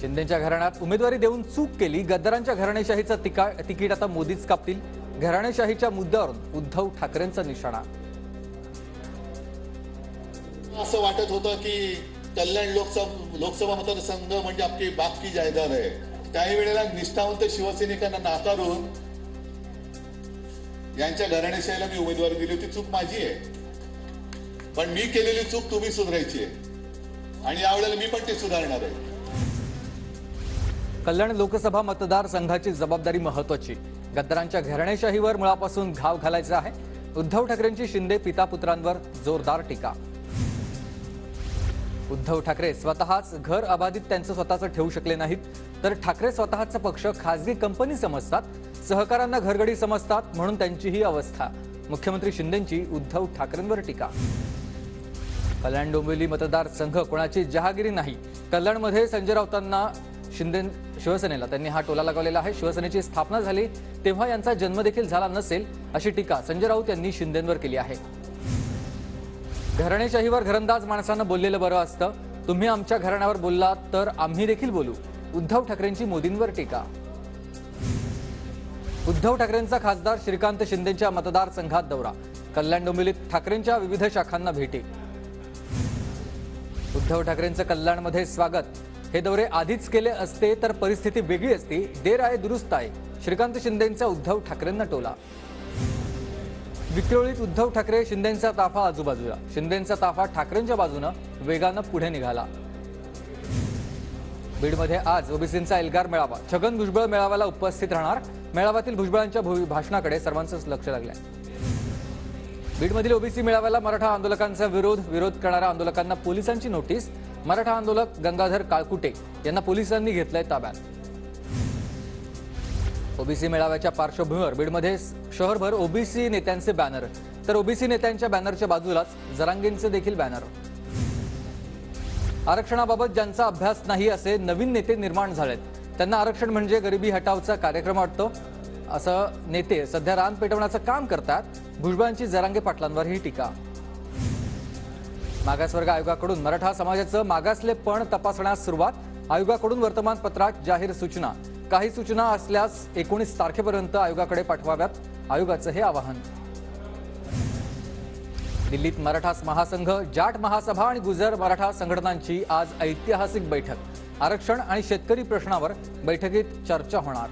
शिंदेच्या घराण्यात उमेदवारी देऊन चूक केली, गद्दारांच्या घराणेशाहीचा तिकीट आता मोदीच कापतील। घराणेशाहीच्या मुद्द्यावरून उद्धव ठाकरेंचा निशाणा। असं वाटत होतं की कल्याण लोकसभा मतदारसंघ म्हणजे आपली बाकी जायदाद आहे। काही वेळेला निष्ठावंत शिवसैनिकांना नाकारून यांच्या घराणेशाहीला मी उमेदवारी दिली होती। चूक माझी आहे, पण मी केलेली चूक तुम्ही सुधारायची आहे आणि यावेळेला मी पण ते सुधारणार आहे। कल्याण लोकसभा मतदारसंघाची जबाबदारी महत्त्वाची। गद्दारांच्या घराणेशाहीवर मुळापासून घाव घालायचा आहे। उद्धव ठाकरेंची शिंदे पिता पुत्रांवर जोरदार टीका। उद्धव ठाकरे स्वतःच घर अबाधित त्यांचं स्वतःचं ठेवू शकले नाहीत, तर ठाकरे स्वतःचा पक्ष खासगी कंपनी समजतात, सहकाऱ्यांना घरगडी समजतात, म्हणून त्यांची ही अवस्था। मुख्यमंत्री शिंदेंची उद्धव ठाकरेंवर टीका। कल्याण डोंबिवली मतदारसंघ कोणाची जहागिरी नाही। कल्याणमध्ये संजय राऊतांना शिवसेनेला त्यांनी हा टोला लगावलेला आहे। शिवसेनेची स्थापना झाली तेव्हा यांचा जन्म देखील झाला नसेल, अशी टीका संजय राऊत यांनी शिंदेंवर केली आहे। घराणेशाहीवर घरंदाज माणसानं बोललेलं बरं असतं। तुम्ही आमच्या घराण्यावर बोललात तर आम्ही देखील बोलू। उद्धव ठाकरेंची मोदींवर टीका। उद्धव ठाकरेंचा खासदार श्रीकांत शिंदेच्या मतदारसंघात दौरा। कल्याण डोंबिवलीत ठाकरेंच्या विविध शाखांना भेटी। उद्धव ठाकरेंचं कल्याणमध्ये स्वागत। हे दौरे आधीच केले असते तर परिस्थिती वेगळी असती। देर आहे दुरुस्त आहे। श्रीकांत शिंदेंचा उद्धव ठाकरेंना टोला। विक्रोळीत उद्धव ठाकरे शिंदेंचा ताफा आजूबाजूला। शिंदेंचा ताफा ठाकरेंच्या बाजूने वेगाने पुढे निघाला। बीडमध्ये आज ओबीसींचा एल्गार मेळावा। छगन भुजबळ मेळाव्याला उपस्थित राहणार। मेळाव्यातील भुजबळांच्या भाषणाकडे सर्वांचंच लक्ष लागलंय। बीडमधील ओबीसी मेळाव्याला मराठा आंदोलकांचा विरोध करणाऱ्या आंदोलकांना पोलिसांची नोटीस। मराठा आंदोलक गंगाधर काळकुटे यांना पोलिसांनी घेतलंय ताब्यात। ओबीसी मेळाव्याच्या पार्श्वभूमीवर बीडमध्ये शहरभर ओबीसी नेत्यांचे बॅनर, तर ओबीसी नेत्यांच्या बॅनरच्या बाजूलाच जरांगेंचे देखील बॅनर। आरक्षणाबाबत ज्यांचा अभ्यास नाही असे नवीन नेते निर्माण झालेत, त्यांना आरक्षण म्हणजे गरिबी हटावचा कार्यक्रम वाटतो, असं नेते सध्या रान पेटवण्याचं काम करतात। भुजबळांची जरांगे पाटलांवर ही टीका। मागासवर्ग आयोगाकडून मराठा समाजाचं मागासलेपण तपासण्यास सुरुवात। आयोगाकडून वर्तमानपत्रात जाहीर सूचना। काही सूचना असल्यास 19 तारखेपर्यंत आयोगाकडे पाठवाव्यात, आयोगाचं हे आवाहन। दिल्लीत मराठा महासंघ, जाट महासभा आणि गुजर मराठा संघटनांची आज ऐतिहासिक बैठक। आरक्षण आणि शेतकरी प्रश्नावर बैठकीत चर्चा होणार।